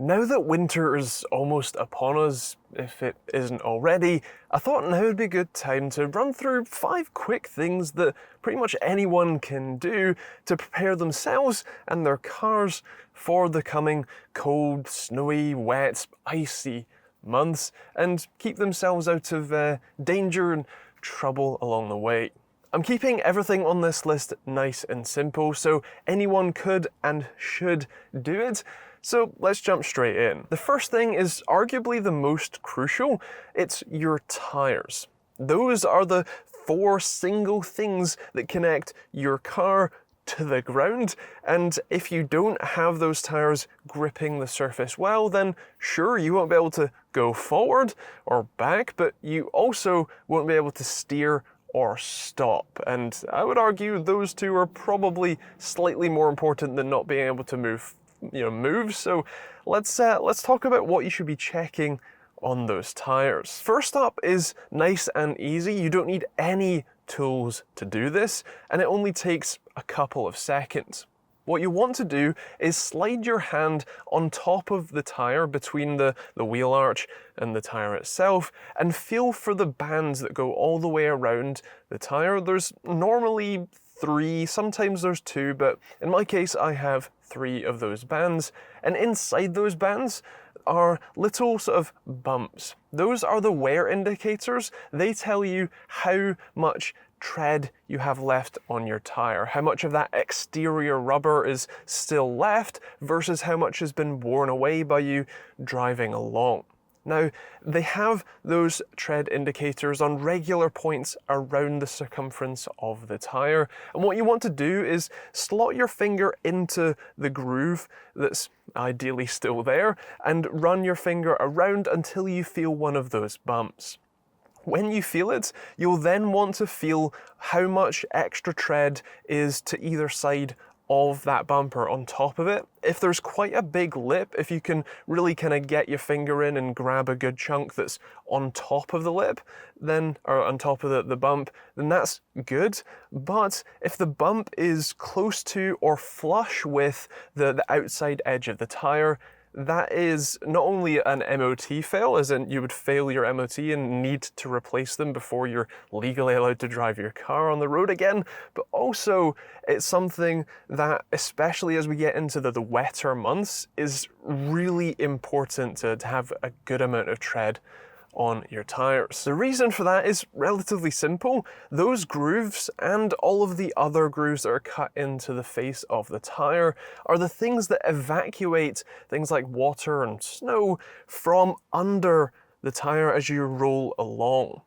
Now that winter is almost upon us, if it isn't already, I thought now would be a good time to run through 5 quick things that pretty much anyone can do to prepare themselves and their cars for the coming cold, snowy, wet, icy months and keep themselves out of danger and trouble along the way. I'm keeping everything on this list nice and simple, so anyone could and should do it. So let's jump straight in. The first thing is arguably the most crucial. It's your tires. Those are the 4 single things that connect your car to the ground, and if you don't have those tires gripping the surface well, then sure, you won't be able to go forward or back, but you also won't be able to steer or stop. And I would argue those 2 are probably slightly more important than not being able to move. So let's talk about what you should be checking on those tires. First up is nice and easy. You don't need any tools to do this, and it only takes a couple of seconds. What you want to do is slide your hand on top of the tire between the wheel arch and the tire itself and feel for the bands that go all the way around the tire. There's normally 3, sometimes there's 2, but in my case I have 3 of those bands, and inside those bands are little sort of bumps. Those are the wear indicators. They tell you how much tread you have left on your tire, how much of that exterior rubber is still left versus how much has been worn away by you driving along. Now, they have those tread indicators on regular points around the circumference of the tire, and what you want to do is slot your finger into the groove that's ideally still there and run your finger around until you feel one of those bumps. When you feel it, you'll then want to feel how much extra tread is to either side of that bumper on top of it. If there's quite a big lip, if you can really kind of get your finger in and grab a good chunk that's on top of the lip, then, or on top of the bump, then that's good. But if the bump is close to or flush with the outside edge of the tire, that is not only an MOT fail, as in you would fail your MOT and need to replace them before you're legally allowed to drive your car on the road again, but also it's something that, especially as we get into the wetter months, is really important to have a good amount of tread on your tires. The reason for that is relatively simple. Those grooves and all of the other grooves that are cut into the face of the tire are the things that evacuate things like water and snow from under the tire as you roll along.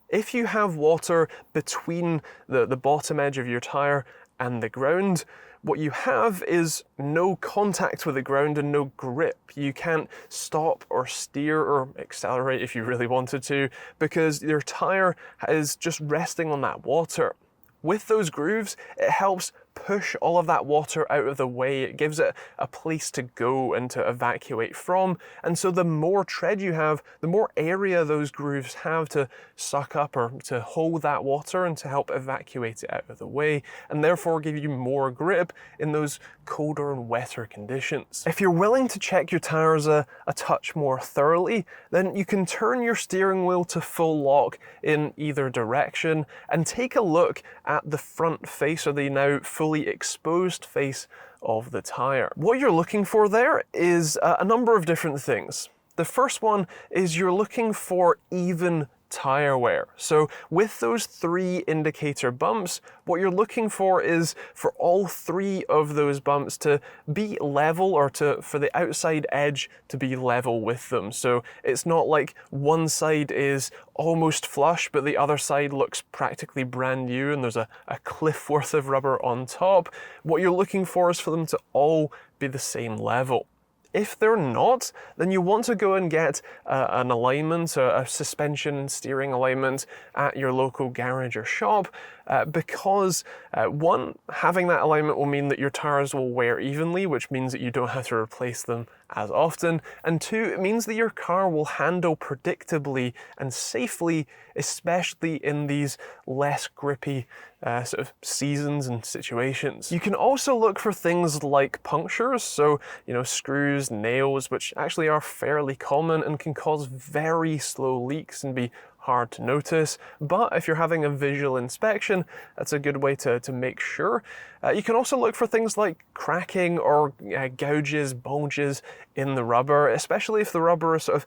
If you have water between the bottom edge of your tire and the ground, what you have is no contact with the ground and no grip. You can't stop or steer or accelerate if you really wanted to, because your tire is just resting on that water. With those grooves, it helps push all of that water out of the way. It gives it a place to go and to evacuate from. And so the more tread you have, the more area those grooves have to suck up or to hold that water and to help evacuate it out of the way, and therefore give you more grip in those colder and wetter conditions. If you're willing to check your tires a touch more thoroughly, then you can turn your steering wheel to full lock in either direction and take a look at the front face, or the now fully exposed face of the tire. What you're looking for there is a number of different things. The first one is you're looking for even tire wear. So with those 3 indicator bumps, what you're looking for is for all 3 of those bumps to be level, or for the outside edge to be level with them. So it's not like one side is almost flush but the other side looks practically brand new and there's a cliff worth of rubber on top. What you're looking for is for them to all be the same level. If they're not, then you want to go and get an alignment, a suspension and steering alignment at your local garage or shop, because one, having that alignment will mean that your tires will wear evenly, which means that you don't have to replace them as often, and two, it means that your car will handle predictably and safely, especially in these less grippy sort of seasons and situations. You can also look for things like punctures, so screws, nails, which actually are fairly common and can cause very slow leaks and be hard to notice, but if you're having a visual inspection, that's a good way to make sure. You can also look for things like cracking or gouges, bulges in the rubber, especially if the rubber is sort of,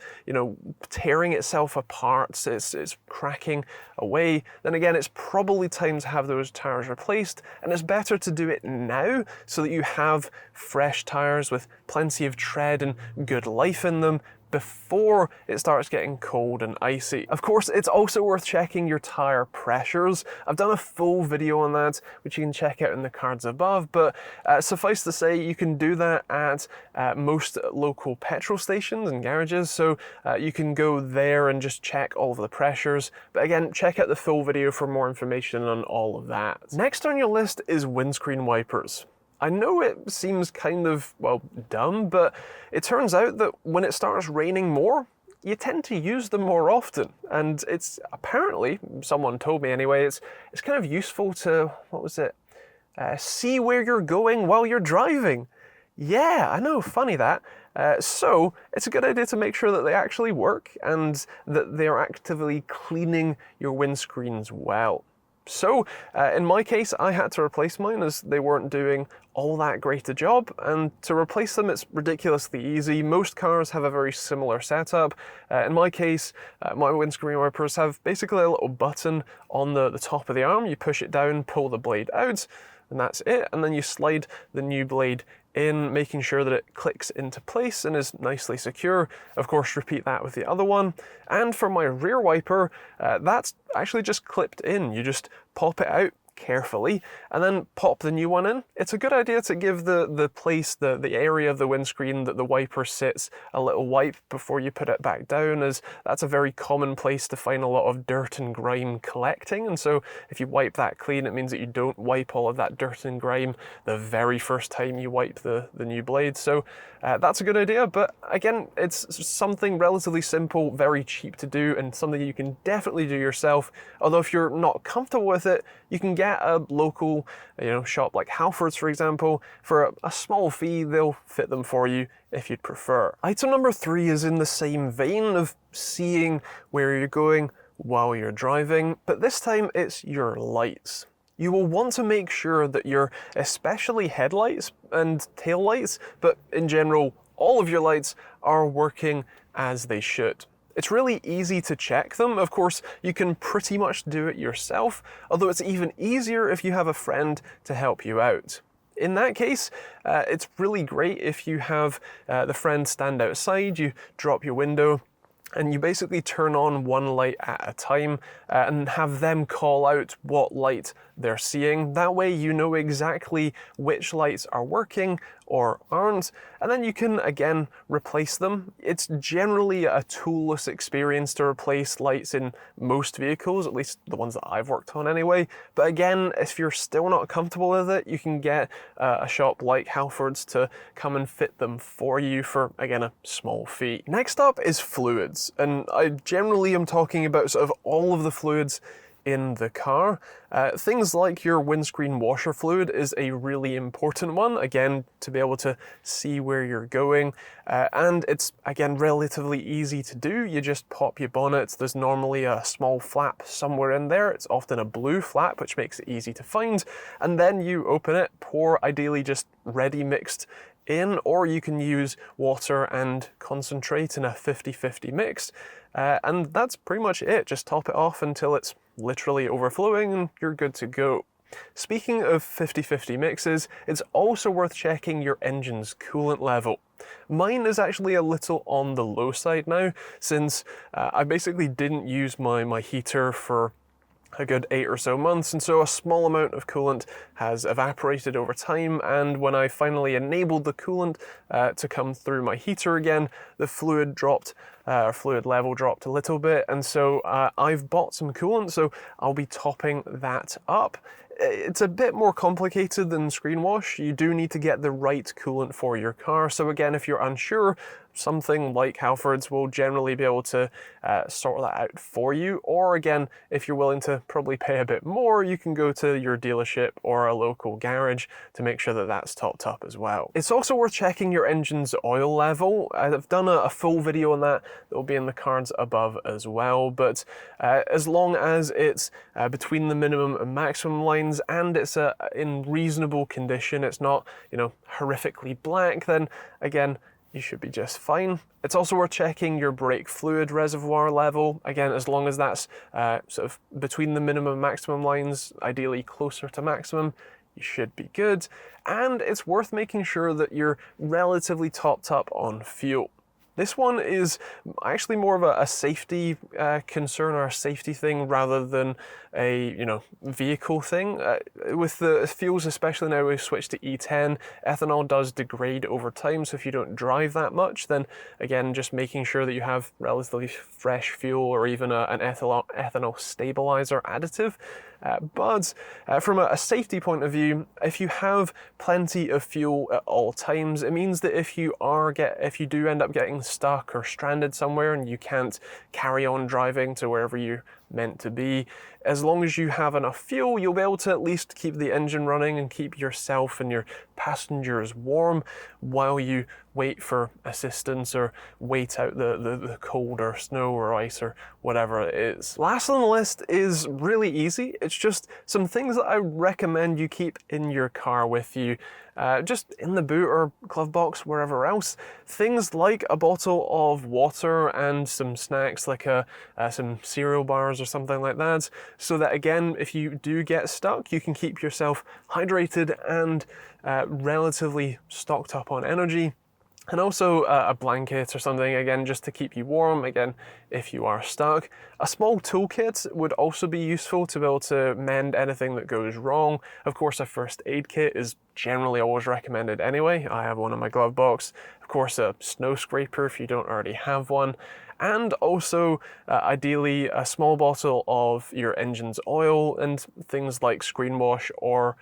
tearing itself apart, it's cracking away. Then again, it's probably time to have those tires replaced, and it's better to do it now so that you have fresh tires with plenty of tread and good life in them before it starts getting cold and icy. Of course, it's also worth checking your tire pressures. I've done a full video on that, which you can check out in the cards above, but suffice to say, you can do that at most local petrol stations and garages, so you can go there and just check all of the pressures. But again, check out the full video for more information on all of that. Next on your list is windscreen wipers. I know it seems kind of, well, dumb, but it turns out that when it starts raining more, you tend to use them more often. And it's apparently, someone told me anyway, it's kind of useful to, see where you're going while you're driving. Yeah, I know, funny that. So it's a good idea to make sure that they actually work and that they are actively cleaning your windscreens well. So, in my case, I had to replace mine as they weren't doing all that great a job, and to replace them it's ridiculously easy. Most cars have a very similar setup. In my case, my windscreen wipers have basically a little button on the top of the arm. You push it down, pull the blade out, and that's it, and then you slide the new blade in, making sure that it clicks into place and is nicely secure. Of course, repeat that with the other one. And for my rear wiper, that's actually just clipped in. You just pop it out carefully and then pop the new one in. It's a good idea to give the place, the area of the windscreen that the wiper sits, a little wipe before you put it back down, as that's a very common place to find a lot of dirt and grime collecting. And so if you wipe that clean, it means that you don't wipe all of that dirt and grime the very first time you wipe the new blade. So that's a good idea, but again, it's something relatively simple, very cheap to do, and something you can definitely do yourself. Although if you're not comfortable with it, you can get a local shop like Halfords, for example. For a small fee, they'll fit them for you if you'd prefer. Item number 3 is in the same vein of seeing where you're going while you're driving, but this time it's your lights. You will want to make sure that your, especially headlights and tail lights, but in general, all of your lights are working as they should. It's really easy to check them. Of course, you can pretty much do it yourself, although it's even easier if you have a friend to help you out. In that case, it's really great if you have the friend stand outside, you drop your window, and you basically turn on one light at a time and have them call out what light they're seeing. That way you know exactly which lights are working or aren't, and then you can again replace them. It's generally a toolless experience to replace lights in most vehicles, at least the ones that I've worked on anyway. But again, if you're still not comfortable with it, you can get a shop like Halfords to come and fit them for you for, again, a small fee. Next up is fluids, and I generally am talking about sort of all of the fluids in the car. Things like your windscreen washer fluid is a really important one, again, to be able to see where you're going. And it's, again, relatively easy to do. You just pop your bonnet. There's normally a small flap somewhere in there. It's often a blue flap, which makes it easy to find. And then you open it, pour ideally just ready mixed in, or you can use water and concentrate in a 50-50 mix. And that's pretty much it. Just top it off until it's literally overflowing and you're good to go. Speaking of 50-50 mixes, it's also worth checking your engine's coolant level. Mine is actually a little on the low side now, since I basically didn't use my heater for a good 8 or so months, and so a small amount of coolant has evaporated over time, and when I finally enabled the coolant to come through my heater again, the fluid dropped fluid level dropped a little bit, and so I've bought some coolant, so I'll be topping that up. It's a bit more complicated than screen wash. You do need to get the right coolant for your car. So again, if you're unsure, something like Halfords will generally be able to sort that out for you. Or again, if you're willing to probably pay a bit more, you can go to your dealership or a local garage to make sure that that's topped up as well. It's also worth checking your engine's oil level. I've done a full video on that will be in the cards above as well, but as long as it's between the minimum and maximum lines and it's in reasonable condition, it's not, you know, horrifically black, then again, you should be just fine. It's also worth checking your brake fluid reservoir level. Again, as long as that's sort of between the minimum and maximum lines, ideally closer to maximum, you should be good. And it's worth making sure that you're relatively topped up on fuel. This one is actually more of a safety concern or a safety thing rather than a, you know, vehicle thing. With the fuels, especially now we've switched to E10, ethanol does degrade over time, so if you don't drive that much, then again, just making sure that you have relatively fresh fuel or even an ethanol stabilizer additive. But from a safety point of view, if you have plenty of fuel at all times, it means that if you do end up getting stuck or stranded somewhere and you can't carry on driving to wherever you're meant to be, as long as you have enough fuel, you'll be able to at least keep the engine running and keep yourself and your passengers warm while you wait for assistance or wait out the cold or snow or ice or whatever it is. Last on the list is really easy. It's just some things that I recommend you keep in your car with you, just in the boot or glove box, wherever else. Things like a bottle of water and some snacks like some cereal bars or something like that, so that again, if you do get stuck, you can keep yourself hydrated and relatively stocked up on energy. And also a blanket or something, again, just to keep you warm, again, if you are stuck. A small toolkit would also be useful to be able to mend anything that goes wrong. Of course, a first aid kit is generally always recommended anyway. I have one in my glove box. Of course, a snow scraper if you don't already have one. And also, ideally, a small bottle of your engine's oil and things like screen wash or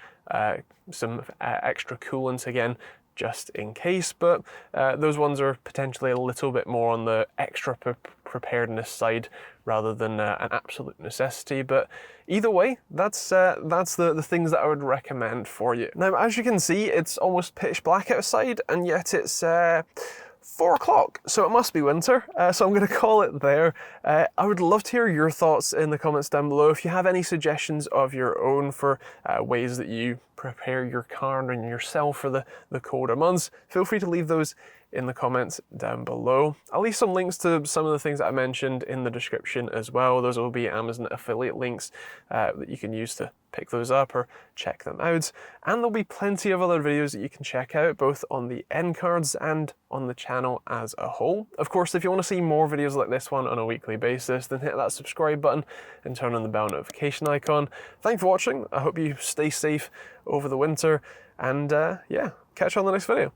some extra coolant, again, just in case, but those ones are potentially a little bit more on the extra preparedness side rather than an absolute necessity. But either way, that's the things that I would recommend for you. Now, as you can see, it's almost pitch black outside, and yet it's 4 o'clock, so it must be winter, so I'm going to call it there. I would love to hear your thoughts in the comments down below. If you have any suggestions of your own for ways that you prepare your car and yourself for the colder months, feel free to leave those in the comments down below. I'll leave some links to some of the things that I mentioned in the description as well. Those will be Amazon affiliate links that you can use to pick those up or check them out. And there'll be plenty of other videos that you can check out, both on the end cards and on the channel as a whole. Of course, if you want to see more videos like this one on a weekly basis, then hit that subscribe button and turn on the bell notification icon. Thanks for watching. I hope you stay safe over the winter, and yeah, catch you on the next video.